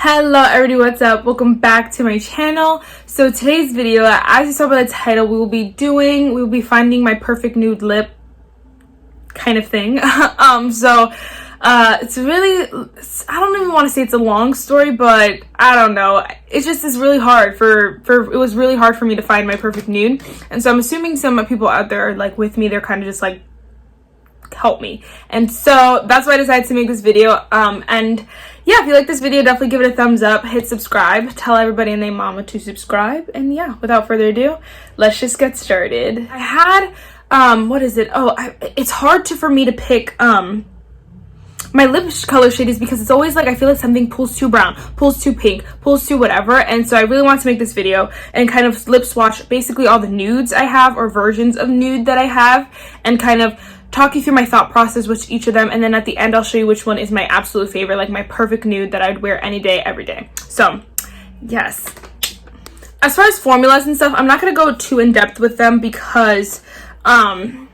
Hello everybody, what's up? Welcome back to my channel. So today's video, as you saw by the title, we will be finding my perfect nude lip kind of thing. It's really, I don't even want to say it's a long story, but I don't know. It's just is really hard it was really hard for me to find my perfect nude. And so I'm assuming some people out there are like with me, they're kind of just like, help me. And so that's why I decided to make this video. And yeah, if you like this video, definitely give it a thumbs up, hit subscribe, tell everybody and their mama to subscribe. And yeah, without further ado, let's just get started. I had what is it? It's hard for me to pick my lip color shade, is because it's always like I feel like something pulls too brown, pulls too pink, pulls too whatever. And so I really want to make this video and kind of lip swatch basically all the nudes I have, or versions of nude that I have, and kind of talk you through my thought process with each of them. And then at the end I'll show you which one is my absolute favorite, like my perfect nude that I'd wear any day, every day. So yes, as far as formulas and stuff, I'm not going to go too in depth with them because I'll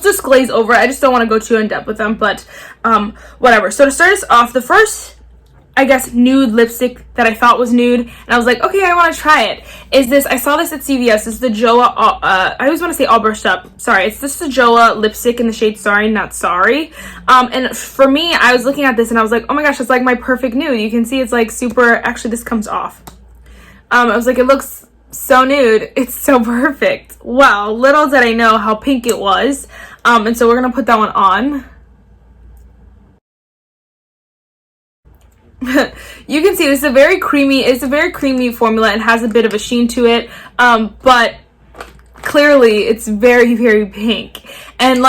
just glaze over it. I just don't want to go too in depth with them, but whatever. So to start us off, the first, I guess, nude lipstick that I thought was nude, and I was like, okay, I want to try it, is this. I saw this at CVS. This is the Joah, I always want to say all brushed up. Sorry, it's this the Joah lipstick in the shade Sorry Not Sorry. And for me, I was looking at this and I was like, oh my gosh, it's like my perfect nude. You can see it's like super, actually this comes off. I was like, it looks so nude, it's so perfect. Well, little did I know how pink it was. And so we're gonna put that one on. You can see this is a very creamy formula. It has a bit of a sheen to it, but clearly it's very, very pink. And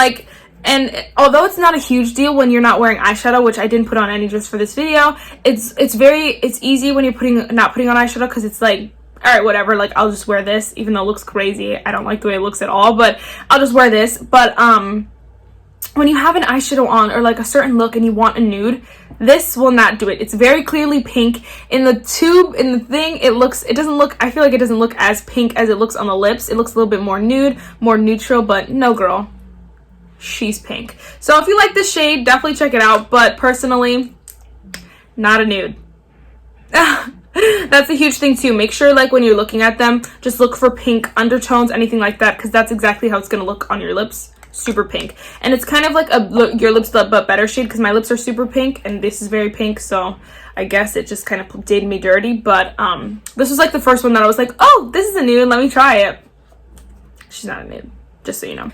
although it's not a huge deal when you're not wearing eyeshadow, which I didn't put on any just for this video, it's easy when you're not putting on eyeshadow, because it's like, all right, whatever, like I'll just wear this, even though it looks crazy. I don't like the way it looks at all, but I'll just wear this. But when you have an eyeshadow on, or like a certain look and you want a nude, this will not do it. It's very clearly pink. In the tube, in the thing, I feel like it doesn't look as pink as it looks on the lips. It looks a little bit more nude, more neutral, but no girl, she's pink. So if you like this shade, definitely check it out, but personally, not a nude. That's a huge thing too. Make sure, like, when you're looking at them, just look for pink undertones, anything like that, because that's exactly how it's gonna look on your lips. Super pink. And it's kind of like your lips but better shade, because my lips are super pink and this is very pink, so I guess it just kind of did me dirty. But this was like the first one that I was like, oh, this is a nude, let me try it. She's not a nude, just so you know.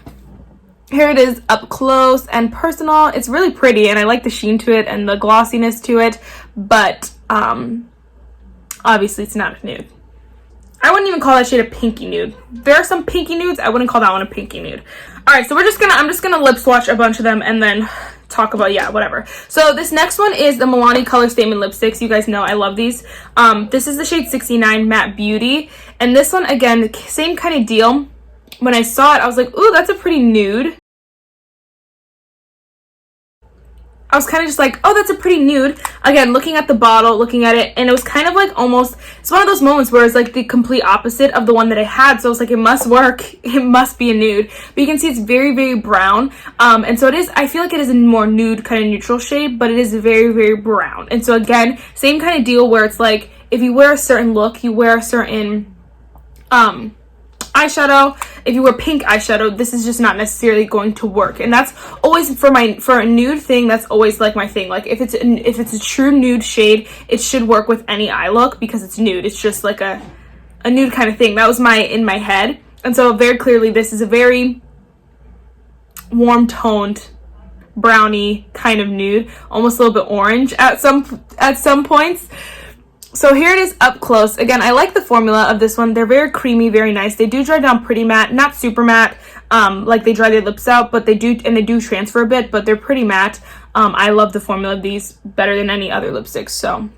Here it is up close and personal. It's really pretty and I like the sheen to it and the glossiness to it, but obviously it's not a nude. I wouldn't even call that shade a pinky nude. There are some pinky nudes, I wouldn't call that one a pinky nude. All right, so I'm just gonna lip swatch a bunch of them and then talk about, yeah, whatever. So this next one is the Milani Color Statement Lipsticks. You guys know I love these. This is the shade 69 Matte Beauty, and this one, again, same kind of deal. When I saw it, I was like, ooh, that's a pretty nude. I was kind of just like, oh, that's a pretty nude. Again, looking at the bottle, looking at it, and it was kind of like almost, it's one of those moments where it's like the complete opposite of the one that I had. So I was like, it must work. It must be a nude. But you can see it's very, very brown. And so it is, I feel like it is a more nude kind of neutral shade, but it is very, very brown. And so again, same kind of deal where it's like, if you wear a certain look, you wear a certain eyeshadow. If you wear pink eyeshadow, this is just not necessarily going to work. And that's always for a nude thing, that's always like my thing. Like if it's a true nude shade, it should work with any eye look because it's nude. It's just like a nude kind of thing. That was in my head. And so very clearly this is a very warm toned brownie kind of nude, almost a little bit orange at some points. So here it is up close. Again, I like the formula of this one. They're very creamy, very nice. They do dry down pretty matte, not super matte, like they dry their lips out, but they do transfer a bit, but they're pretty matte. I love the formula of these better than any other lipsticks, so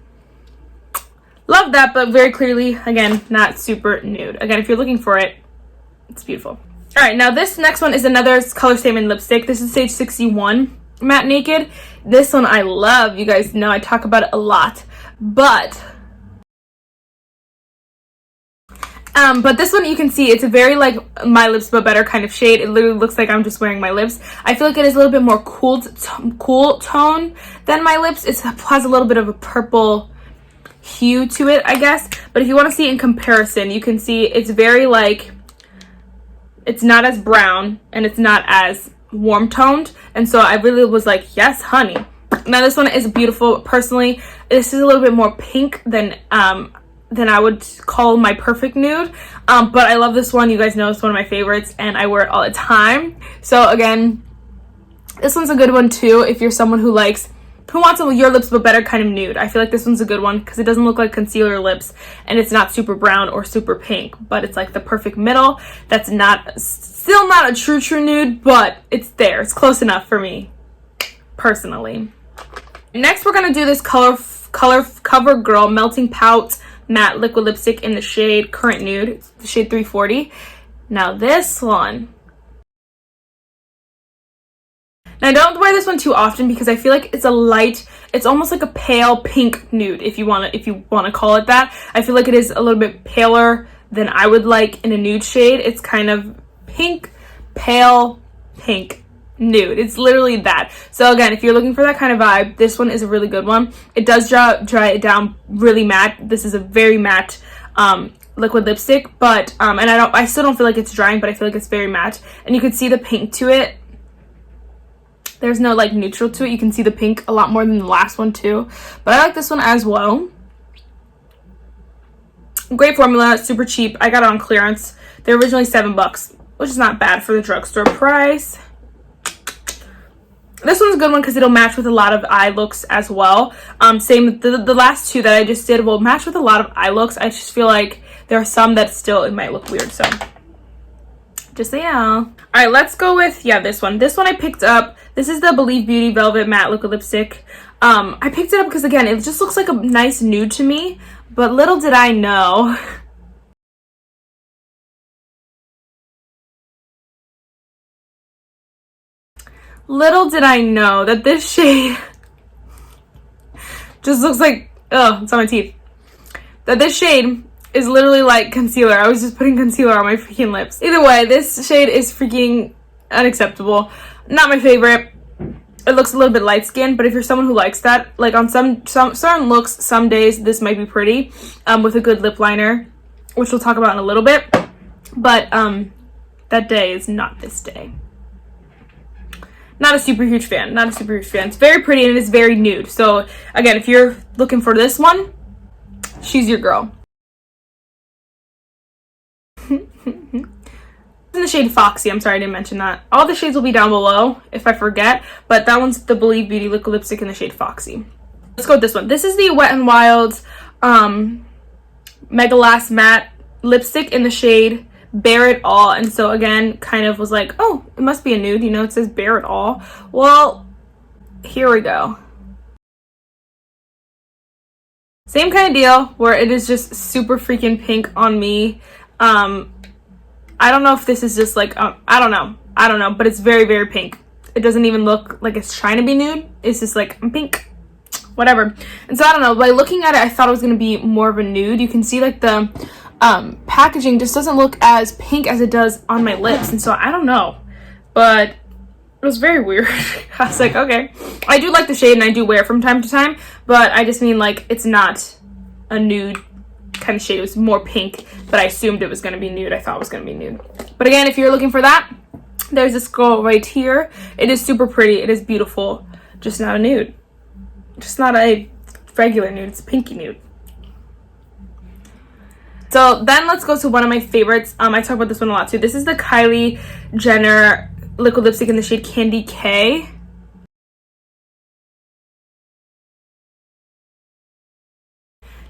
love that, but very clearly, again, not super nude. Again, if you're looking for it, it's beautiful. All right, now this next one is another Color Statement lipstick. This is shade 61 Matte Naked. This one I love. You guys know I talk about it a lot, but But this one, you can see it's a very like My Lips But Better kind of shade. It literally looks like I'm just wearing my lips. I feel like it is a little bit more cool tone than My Lips. It has a little bit of a purple hue to it, I guess. But if you want to see in comparison, you can see it's very like, it's not as brown and it's not as warm toned. And so I really was like, yes, honey. Now this one is beautiful. Personally, this is a little bit more pink than I would call my perfect nude, but I love this one. You guys know it's one of my favorites and I wear it all the time. So again, this one's a good one too if you're someone who wants Your Lips But Better kind of nude. I feel like this one's a good one because it doesn't look like concealer lips and it's not super brown or super pink, but it's like the perfect middle. That's still not a true nude, but it's there. It's close enough for me personally. Next, we're gonna do this Covergirl Melting Pout Matte Liquid Lipstick in the shade Current Nude. It's the shade 340. Now this one. Now don't wear this one too often because I feel like it's it's almost like a pale pink nude if you want to call it that. I feel like it is a little bit paler than I would like in a nude shade. It's kind of pink, pale pink nude. It's literally that. So again, if you're looking for that kind of vibe, this one is a really good one. It does dry it down really matte. This is a very matte liquid lipstick, but and I still don't feel like it's drying, but I feel like it's very matte, and you can see the pink to it. There's no like neutral to it. You can see the pink a lot more than the last one too, but I like this one as well. Great formula, super cheap. I got it on clearance. They're originally $7, which is not bad for the drugstore price. This one's a good one because it'll match with a lot of eye looks as well. Same, the last two that I just did will match with a lot of eye looks. I just feel like there are some that still, it might look weird, so just so yeah. All right, let's go with, this one. This one I picked up. This is the Believe Beauty Velvet Matte Liquid Lipstick. I picked it up because, again, it just looks like a nice nude to me, but little did I know that this shade just looks like, oh, it's on my teeth. That this shade is literally like concealer. I was just putting concealer on my freaking lips. Either way, this shade is freaking unacceptable. Not my favorite. It looks a little bit light skinned, but if you're someone who likes that, like on some certain looks, some days this might be pretty with a good lip liner, which we'll talk about in a little bit. But that day is not this day. Not a super huge fan. It's very pretty and it's very nude. So again, if you're looking for this one, she's your girl. In the shade Foxy. I'm sorry I didn't mention that. All the shades will be down below if I forget, but that one's the Believe Beauty Liquid Lipstick in the shade Foxy. Let's go with this one. This is the Wet n Wild Megalast Matte Lipstick in the shade Bare It All. And so again, kind of was like, oh, it must be a nude, you know, it says Bare It All. Well, here we go. Same kind of deal where it is just super freaking pink on me. I don't know if this is just like, I don't know, but it's very, very pink. It doesn't even look like it's trying to be nude. It's just like, I'm pink, whatever. And so I don't know, by looking at it, I thought it was going to be more of a nude. You can see like the packaging just doesn't look as pink as it does on my lips. And so I don't know, but it was very weird. I was like, okay, I do like the shade and I do wear it from time to time, but I just mean like, it's not a nude kind of shade. It was more pink, but I assumed it was going to be nude. I thought it was going to be nude. But again, if you're looking for that, there's this girl right here. It is super pretty. It is beautiful. Just not a nude. Just not a regular nude. It's a pinky nude. So then let's go to one of my favorites. I talk about this one a lot too. This is the Kylie Jenner liquid lipstick in the shade Candy K.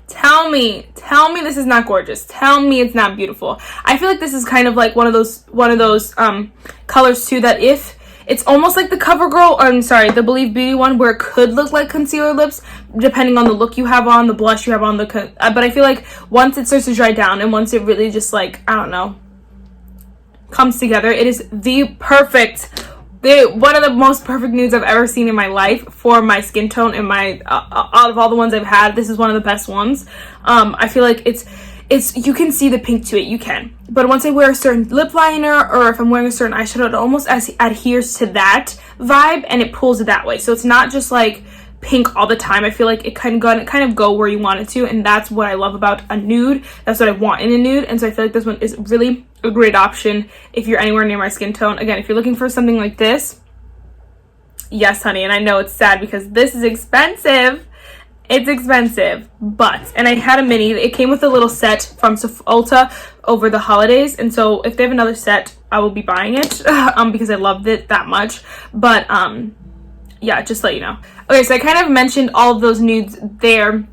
Tell me this is not gorgeous. Tell me it's not beautiful. I feel like this is kind of like one of those colors too, that if it's almost like the Covergirl, I'm sorry, the Believe Beauty one, where it could look like concealer lips depending on the look you have on, the blush you have on, but I feel like once it starts to dry down and once it really just like, I don't know, comes together, it is the perfect, one of the most perfect nudes I've ever seen in my life for my skin tone and my out of all the ones I've had, this is one of the best ones. I feel like it's, you can see the pink to it, you can. But once I wear a certain lip liner, or if I'm wearing a certain eyeshadow, it almost adheres to that vibe and it pulls it that way. So it's not just like pink all the time. I feel like it kind of go where you want it to, and that's what I love about a nude. That's what I want in a nude, and so I feel like this one is really a great option if you're anywhere near my skin tone. Again, if you're looking for something like this, yes honey. And I know it's sad because this is expensive. It's expensive, but, and I had a mini. It came with a little set from Salta over the holidays, and so if they have another set, I will be buying it because I loved it that much. But yeah, just to let you know. Okay, so I kind of mentioned all of those nudes there.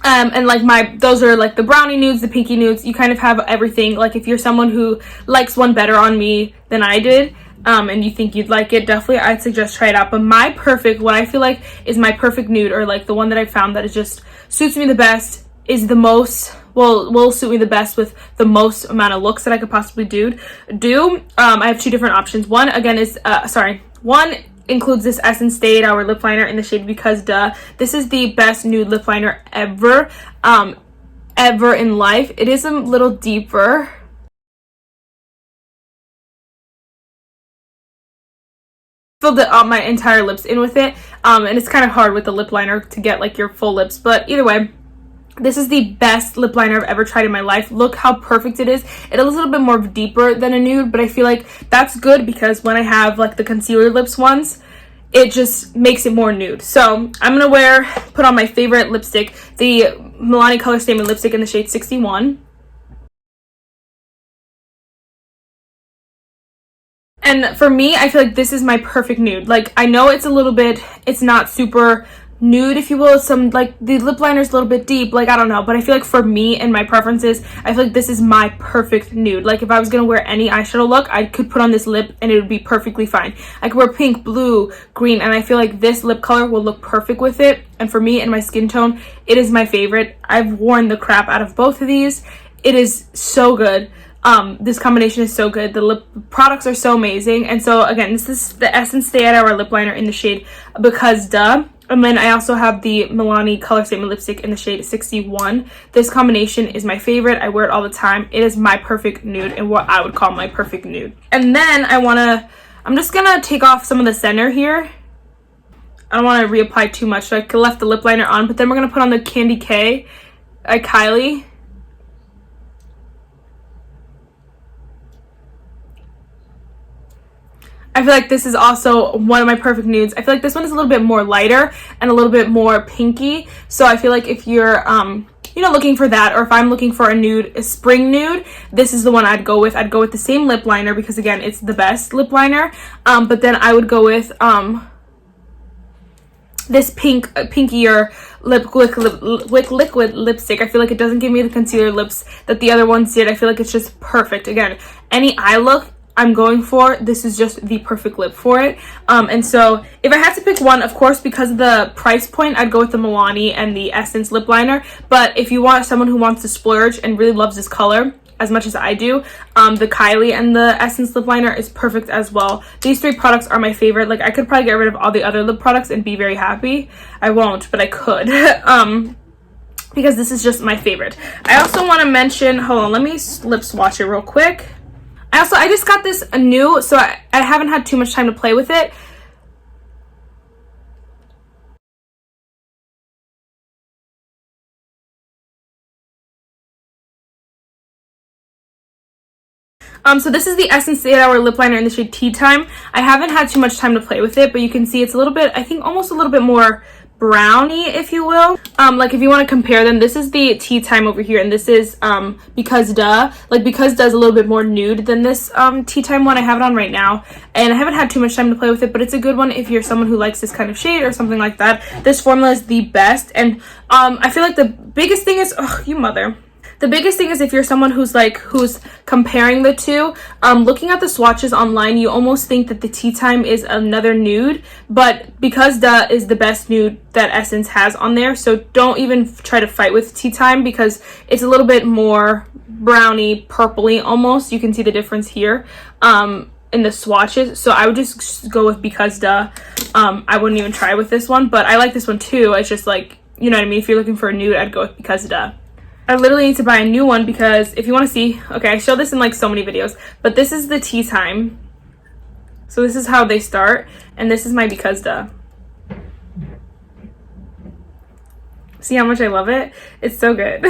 And like those are like the brownie nudes, the pinky nudes. You kind of have everything. Like if you're someone who likes one better on me than I did, and you think you'd like it, definitely I'd suggest try it out. But my perfect, what I feel like is my perfect nude, or like the one that I found that it just suits me the best, is the most, will suit me the best with the most amount of looks that I could possibly do. I have two different options. One again is one includes this Essence Stay 8 Hour lip liner in the shade Because Duh. This is the best nude lip liner ever in life. It is a little deeper. Filled it up my entire lips in with it, and it's kind of hard with the lip liner to get like your full lips, but either way, this is the best lip liner I've ever tried in my life. Look how perfect it is. It is a little bit more deeper than a nude, but I feel like that's good because when I have like the concealer lips ones, it just makes it more nude. So I'm gonna put on my favorite lipstick, the Milani Color Statement lipstick in the shade 61. And for me, I feel like this is my perfect nude. Like, I know it's not super nude, if you will. Some, like, the lip liner is a little bit deep, like, I don't know. But I feel like for me and my preferences, I feel like this is my perfect nude. Like, if I was gonna wear any eyeshadow look, I could put on this lip and it would be perfectly fine. I could wear pink, blue, green, and I feel like this lip color will look perfect with it. And for me and my skin tone, it is my favorite. I've worn the crap out of both of these. It is so good. This combination is so good. The lip products are so amazing. And so again, this is the Essence Stay 8 Hour lip liner in the shade Because Duh. And then I also have the Milani Color Statement lipstick in the shade 61. This combination is my favorite. I wear it all the time. It is my perfect nude, and what I would call my perfect nude. And then I'm just gonna take off some of the center here. I don't want to reapply too much, so I left the lip liner on, but then we're gonna put on the Candy K by Kylie. I feel like this is also one of my perfect nudes. I feel like this one is a little bit more lighter and a little bit more pinky. So I feel like if you're, looking for that, or if I'm looking for a spring nude, this is the one I'd go with. I'd go with the same lip liner because, again, it's the best lip liner. But then I would go with this pinkier liquid lipstick. I feel like it doesn't give me the concealer lips that the other ones did. I feel like it's just perfect. Again, any eye look I'm going for, this is just the perfect lip for it. And so if I had to pick one, of course, because of the price point, I'd go with the Milani and the Essence lip liner. But if you want someone who wants to splurge and really loves this color as much as I do, the Kylie and the Essence lip liner is perfect as well. These three products are my favorite. Like, I could probably get rid of all the other lip products and be very happy. I won't, but I could. Because this is just my favorite. I also want to mention, hold on, let me lip swatch it real quick. I just got this new, so I haven't had too much time to play with it. So this is the Essence 8 Hour lip liner in the shade Tea Time. I haven't had too much time to play with it, but you can see it's a little bit, I think almost a little bit more browny, if you will. Like, if you want to compare them, this is the Tea Time over here, and this is Because Duh. Like, Because Duh is a little bit more nude than this Tea Time one. I have it on right now, and I haven't had too much time to play with it, but it's a good one if you're someone who likes this kind of shade or something like that. This formula is the best, and I feel like the biggest thing is, the biggest thing is if you're someone who's comparing the two, looking at the swatches online, you almost think that the Tea Time is another nude, but Because Duh is the best nude that Essence has on there. So don't even try to fight with Tea Time because it's a little bit more browny, purpley almost. You can see the difference here in the swatches. So I would just go with Because Duh. I wouldn't even try with this one, but I like this one too. It's just like, you know what I mean? If you're looking for a nude, I'd go with Because Duh. I literally need to buy a new one because if you want to see, okay, I show this in like so many videos, but this is the tea time. So this is how they start, and this is my because duh. See how much I love it? It's so good.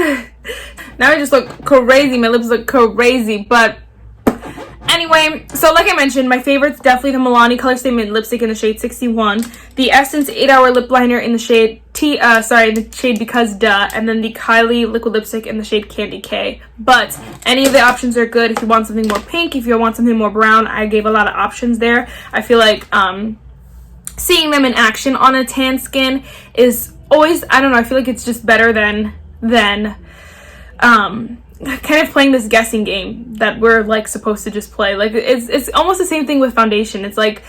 Now I just look crazy. My lips look crazy, but anyway, so like I mentioned, my favorite's definitely the Milani Color Statement Lipstick in the shade 61, the Essence 8-Hour Lip Liner in the shade the shade Because Duh, and then the Kylie Liquid Lipstick in the shade Candy K. But any of the options are good if you want something more pink, if you want something more brown. I gave a lot of options there. I feel like seeing them in action on a tan skin is always, I don't know, I feel like it's just better than kind of playing this guessing game that we're like supposed to just play. Like it's almost the same thing with foundation. It's like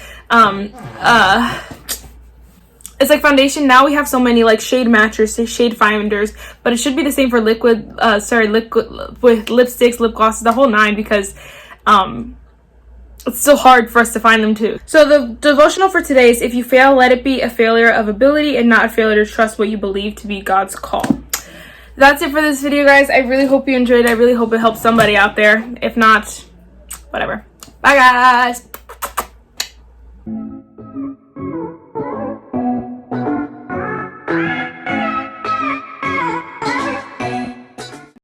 foundation. Now we have so many like shade matchers, shade finders, but it should be the same for liquid with lipsticks, lip glosses, the whole nine, because it's still hard for us to find them too. So the devotional for today is, if you fail, let it be a failure of ability and not a failure to trust what you believe to be God's call. That's it for this video, guys. I really hope you enjoyed it. I really hope it helped somebody out there. If not, whatever. Bye, guys.